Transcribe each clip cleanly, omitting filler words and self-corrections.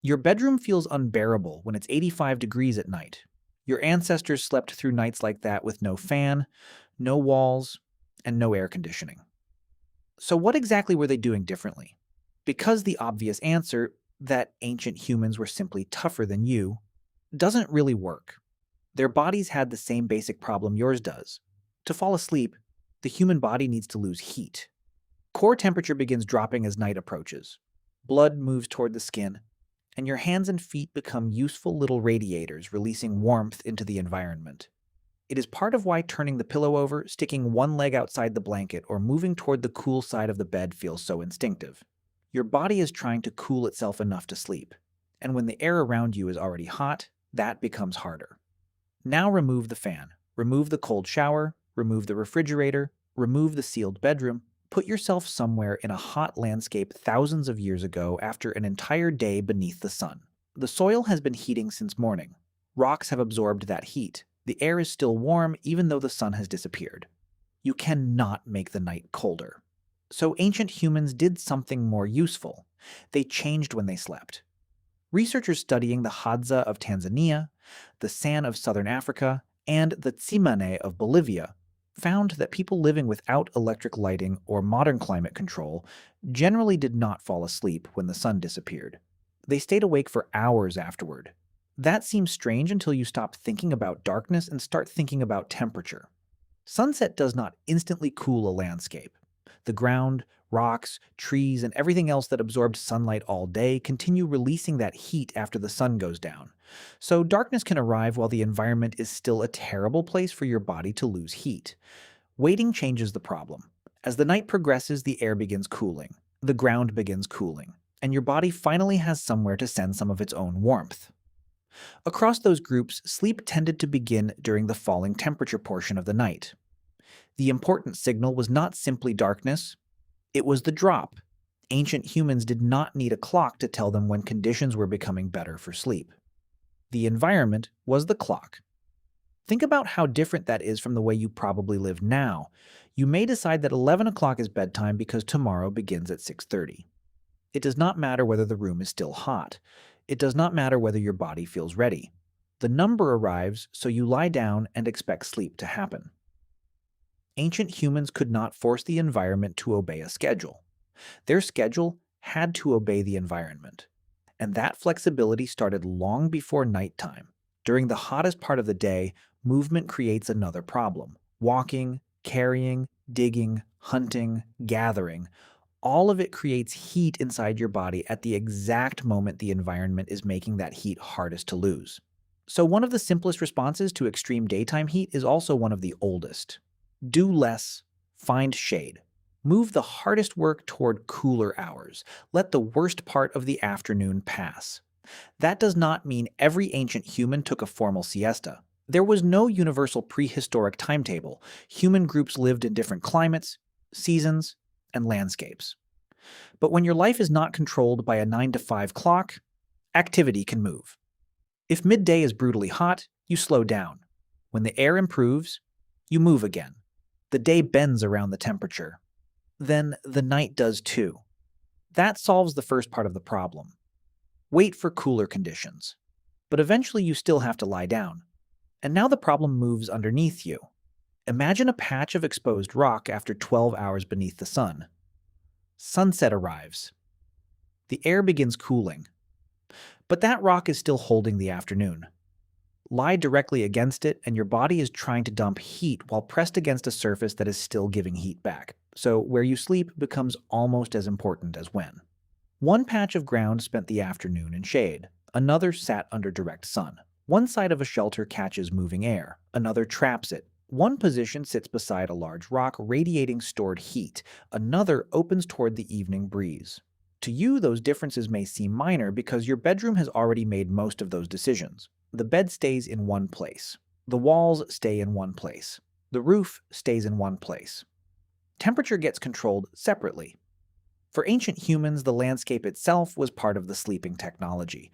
Your bedroom feels unbearable when it's 85 degrees at night. Your ancestors slept through nights like that with no fan, no walls, and no air conditioning. So, what exactly were they doing differently? Because the obvious answer, that ancient humans were simply tougher than you, doesn't really work. Their bodies had the same basic problem yours does. To fall asleep, the human body needs to lose heat. Core temperature begins dropping as night approaches. Blood moves toward the skin, and your hands and feet become useful little radiators releasing warmth into the environment. It is part of why turning the pillow over, sticking one leg outside the blanket, or moving toward the cool side of the bed feels so instinctive. Your body is trying to cool itself enough to sleep, and when the air around you is already hot, that becomes harder. Now remove the fan, remove the cold shower, remove the refrigerator, remove the sealed bedroom. Put yourself somewhere in a hot landscape thousands of years ago after an entire day beneath the sun. The soil has been heating since morning. Rocks have absorbed that heat. The air is still warm even though the sun has disappeared. You cannot make the night colder. So ancient humans did something more useful. They changed when they slept. Researchers studying the Hadza of Tanzania, the San of southern Africa, and the Tsimane of Bolivia found that people living without electric lighting or modern climate control generally did not fall asleep when the sun disappeared. They stayed awake for hours afterward. That seems strange until you stop thinking about darkness and start thinking about temperature. Sunset does not instantly cool a landscape. The ground, rocks, trees, and everything else that absorbed sunlight all day continue releasing that heat after the sun goes down. So darkness can arrive while the environment is still a terrible place for your body to lose heat. Waiting changes the problem. As the night progresses, the air begins cooling, the ground begins cooling, and your body finally has somewhere to send some of its own warmth. Across those groups, sleep tended to begin during the falling temperature portion of the night. The important signal was not simply darkness, it was the drop. Ancient humans did not need a clock to tell them when conditions were becoming better for sleep. The environment was the clock. Think about how different that is from the way you probably live now. You may decide that 11 o'clock is bedtime because tomorrow begins at 6:30. It does not matter whether the room is still hot. It does not matter whether your body feels ready. The number arrives, so you lie down and expect sleep to happen. Ancient humans could not force the environment to obey a schedule. Their schedule had to obey the environment. And that flexibility started long before nighttime. During the hottest part of the day, movement creates another problem. Walking, carrying, digging, hunting, gathering, all of it creates heat inside your body at the exact moment the environment is making that heat hardest to lose. So one of the simplest responses to extreme daytime heat is also one of the oldest. Do less, find shade. Move the hardest work toward cooler hours. Let the worst part of the afternoon pass. That does not mean every ancient human took a formal siesta. There was no universal prehistoric timetable. Human groups lived in different climates, seasons, and landscapes. But when your life is not controlled by a 9 to 5 clock, activity can move. If midday is brutally hot, you slow down. When the air improves, you move again. The day bends around the temperature. Then the night does too. That solves the first part of the problem. Wait for cooler conditions. But eventually you still have to lie down. And now the problem moves underneath you. Imagine a patch of exposed rock after 12 hours beneath the sun. Sunset arrives. The air begins cooling. But that rock is still holding the afternoon. Lie directly against it, and your body is trying to dump heat while pressed against a surface that is still giving heat back. So where you sleep becomes almost as important as when. One patch of ground spent the afternoon in shade. Another sat under direct sun. One side of a shelter catches moving air. Another traps it. One position sits beside a large rock radiating stored heat. Another opens toward the evening breeze. To you, those differences may seem minor because your bedroom has already made most of those decisions. The bed stays in one place. The walls stay in one place. The roof stays in one place. Temperature gets controlled separately. For ancient humans, the landscape itself was part of the sleeping technology.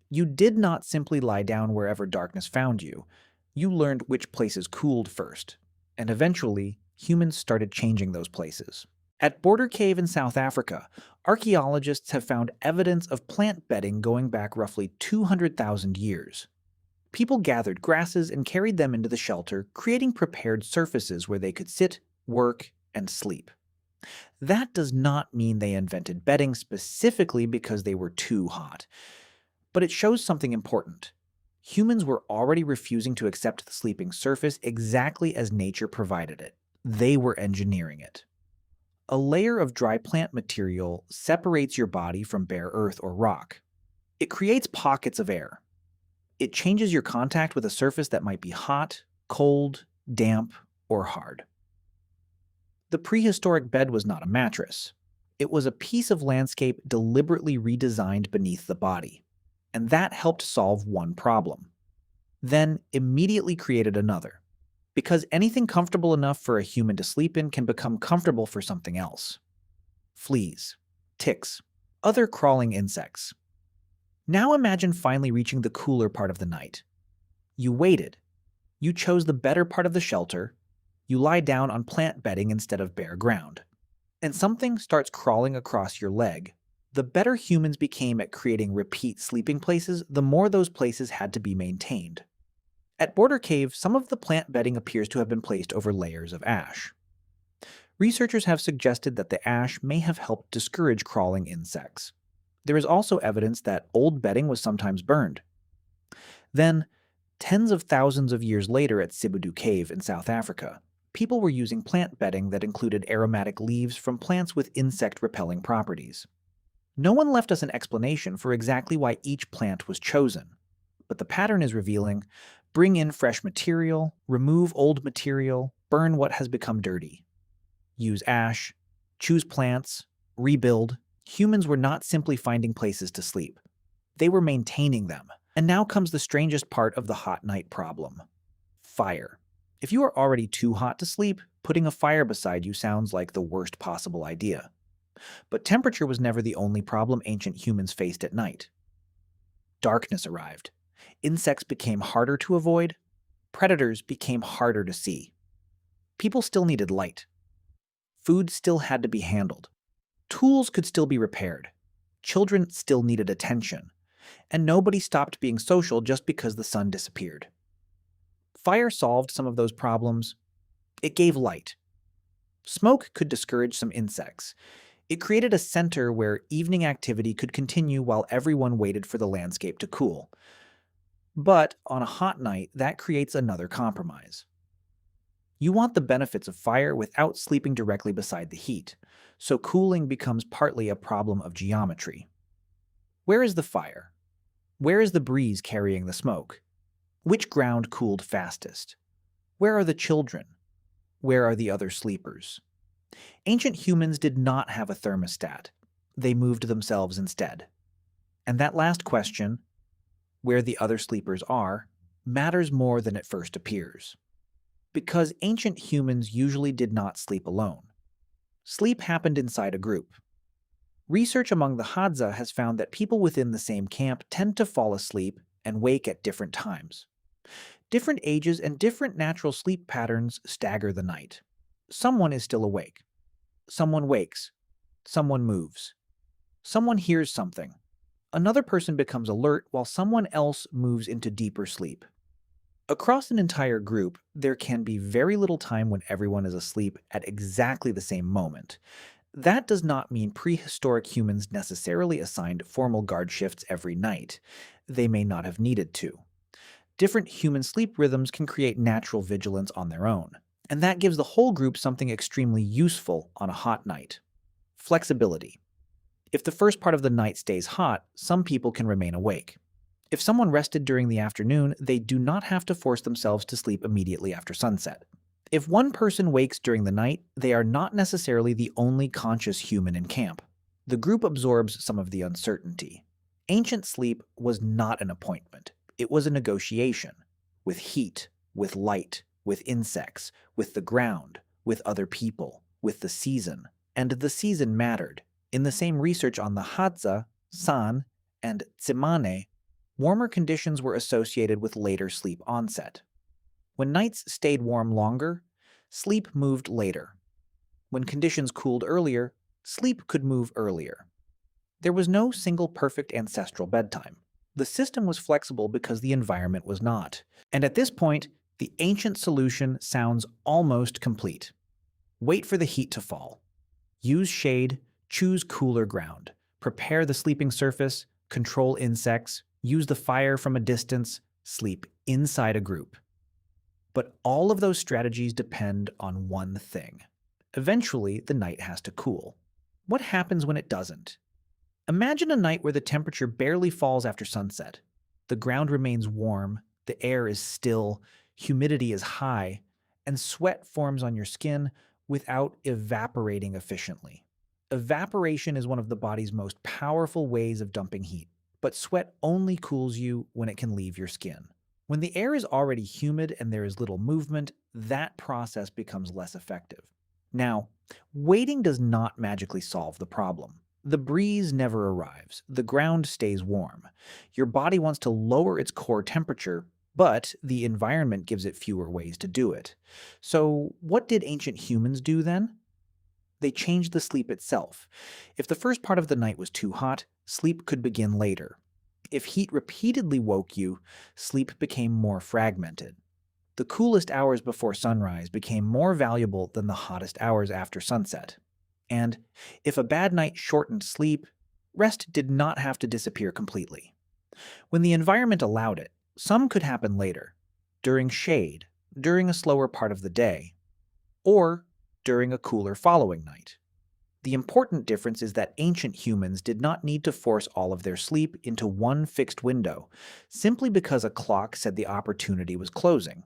You did not simply lie down wherever darkness found you. You learned which places cooled first. And eventually, humans started changing those places. At Border Cave in South Africa, archaeologists have found evidence of plant bedding going back roughly 200,000 years. People gathered grasses and carried them into the shelter, creating prepared surfaces where they could sit, work, and sleep. That does not mean they invented bedding specifically because they were too hot, but it shows something important. Humans were already refusing to accept the sleeping surface exactly as nature provided it. They were engineering it. A layer of dry plant material separates your body from bare earth or rock. It creates pockets of air. It changes your contact with a surface that might be hot, cold, damp, or hard. The prehistoric bed was not a mattress. It was a piece of landscape deliberately redesigned beneath the body. And that helped solve one problem. Then immediately created another. Because anything comfortable enough for a human to sleep in can become comfortable for something else. Fleas, ticks, other crawling insects. Now imagine finally reaching the cooler part of the night. You waited. You chose the better part of the shelter. You lie down on plant bedding instead of bare ground. And something starts crawling across your leg. The better humans became at creating repeat sleeping places, the more those places had to be maintained. At Border Cave, some of the plant bedding appears to have been placed over layers of ash. Researchers have suggested that the ash may have helped discourage crawling insects. There is also evidence that old bedding was sometimes burned. Then, tens of thousands of years later at Sibudu Cave in South Africa, people were using plant bedding that included aromatic leaves from plants with insect-repelling properties. No one left us an explanation for exactly why each plant was chosen, but the pattern is revealing: bring in fresh material, remove old material, burn what has become dirty. Use ash, choose plants, rebuild. Humans were not simply finding places to sleep. They were maintaining them. And now comes the strangest part of the hot night problem: fire. If you are already too hot to sleep, putting a fire beside you sounds like the worst possible idea. But temperature was never the only problem ancient humans faced at night. Darkness arrived. Insects became harder to avoid. Predators became harder to see. People still needed light. Food still had to be handled. Tools could still be repaired. Children still needed attention. And nobody stopped being social just because the sun disappeared. Fire solved some of those problems. It gave light. Smoke could discourage some insects. It created a center where evening activity could continue while everyone waited for the landscape to cool. But on a hot night, that creates another compromise. You want the benefits of fire without sleeping directly beside the heat, so cooling becomes partly a problem of geometry. Where is the fire? Where is the breeze carrying the smoke? Which ground cooled fastest? Where are the children? Where are the other sleepers? Ancient humans did not have a thermostat. They moved themselves instead. And that last question, where the other sleepers are, matters more than it first appears. Because ancient humans usually did not sleep alone. Sleep happened inside a group. Research among the Hadza has found that people within the same camp tend to fall asleep and wake at different times. Different ages and different natural sleep patterns stagger the night. Someone is still awake. Someone wakes. Someone moves. Someone hears something. Another person becomes alert while someone else moves into deeper sleep. Across an entire group, there can be very little time when everyone is asleep at exactly the same moment. That does not mean prehistoric humans necessarily assigned formal guard shifts every night. They may not have needed to. Different human sleep rhythms can create natural vigilance on their own, and that gives the whole group something extremely useful on a hot night: flexibility. If the first part of the night stays hot, some people can remain awake. If someone rested during the afternoon, they do not have to force themselves to sleep immediately after sunset. If one person wakes during the night, they are not necessarily the only conscious human in camp. The group absorbs some of the uncertainty. Ancient sleep was not an appointment. It was a negotiation. With heat, with light, with insects, with the ground, with other people, with the season. And the season mattered. In the same research on the Hadza, San, and Tsimane, warmer conditions were associated with later sleep onset. When nights stayed warm longer, sleep moved later. When conditions cooled earlier, sleep could move earlier. There was no single perfect ancestral bedtime. The system was flexible because the environment was not. And at this point, the ancient solution sounds almost complete. Wait for the heat to fall. Use shade, choose cooler ground. Prepare the sleeping surface, control insects, use the fire from a distance, sleep inside a group. But all of those strategies depend on one thing. Eventually, the night has to cool. What happens when it doesn't? Imagine a night where the temperature barely falls after sunset. The ground remains warm, the air is still, humidity is high, and sweat forms on your skin without evaporating efficiently. Evaporation is one of the body's most powerful ways of dumping heat, but sweat only cools you when it can leave your skin. When the air is already humid and there is little movement, that process becomes less effective. Now, waiting does not magically solve the problem. The breeze never arrives. The ground stays warm. Your body wants to lower its core temperature, but the environment gives it fewer ways to do it. So, what did ancient humans do then? They changed the sleep itself. If the first part of the night was too hot, sleep could begin later. If heat repeatedly woke you, sleep became more fragmented. The coolest hours before sunrise became more valuable than the hottest hours after sunset. And if a bad night shortened sleep, rest did not have to disappear completely. When the environment allowed it, some could happen later, during shade, during a slower part of the day, or during a cooler following night. The important difference is that ancient humans did not need to force all of their sleep into one fixed window, simply because a clock said the opportunity was closing.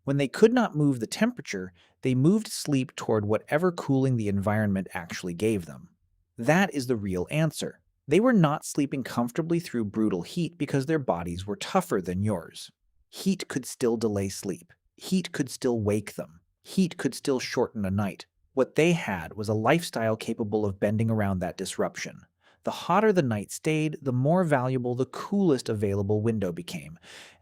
When they could not move the temperature, they moved sleep toward whatever cooling the environment actually gave them. That is the real answer. They were not sleeping comfortably through brutal heat because their bodies were tougher than yours. Heat could still delay sleep. Heat could still wake them. Heat could still shorten a night. What they had was a lifestyle capable of bending around that disruption. The hotter the night stayed, the more valuable the coolest available window became.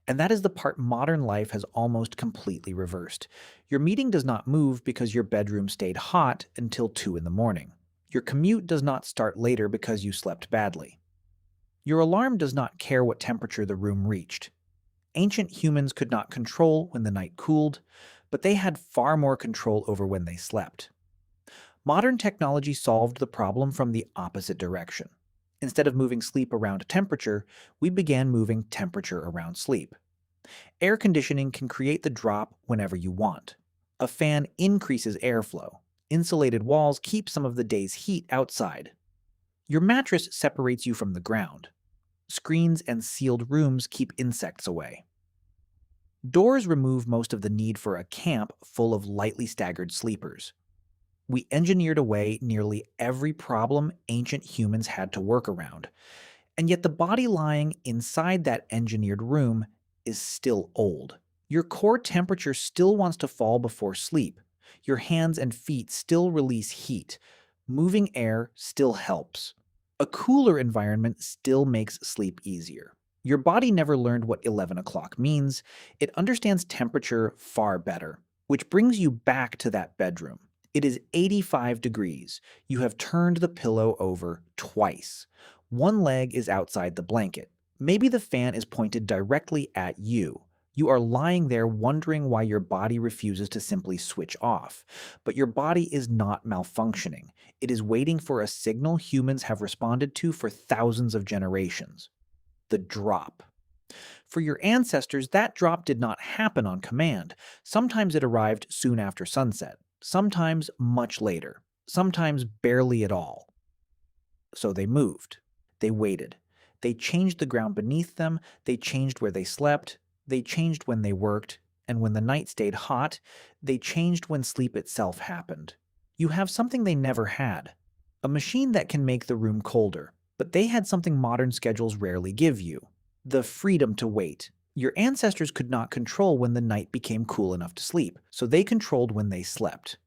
And that is the part modern life has almost completely reversed. Your meeting does not move because your bedroom stayed hot until 2 in the morning. Your commute does not start later because you slept badly. Your alarm does not care what temperature the room reached. Ancient humans could not control when the night cooled, but they had far more control over when they slept. Modern technology solved the problem from the opposite direction. Instead of moving sleep around temperature, we began moving temperature around sleep. Air conditioning can create the drop whenever you want. A fan increases airflow. Insulated walls keep some of the day's heat outside. Your mattress separates you from the ground. Screens and sealed rooms keep insects away. Doors remove most of the need for a camp full of lightly staggered sleepers. We engineered away nearly every problem ancient humans had to work around, and yet the body lying inside that engineered room is still old. Your core temperature still wants to fall before sleep. Your hands and feet still release heat. Moving air still helps. A cooler environment still makes sleep easier. Your body never learned what 11 o'clock means. It understands temperature far better, which brings you back to that bedroom. It is 85 degrees. You have turned the pillow over twice. One leg is outside the blanket. Maybe the fan is pointed directly at you. You are lying there wondering why your body refuses to simply switch off. But your body is not malfunctioning. It is waiting for a signal humans have responded to for thousands of generations. The drop. For your ancestors, that drop did not happen on command. Sometimes it arrived soon after sunset. Sometimes much later, sometimes barely at all. So they moved. They waited. They changed the ground beneath them. They changed where they slept. They changed when they worked. And when the night stayed hot, they changed when sleep itself happened. You have something they never had. A machine that can make the room colder. But they had something modern schedules rarely give you. The freedom to wait. Your ancestors could not control when the night became cool enough to sleep, so they controlled when they slept.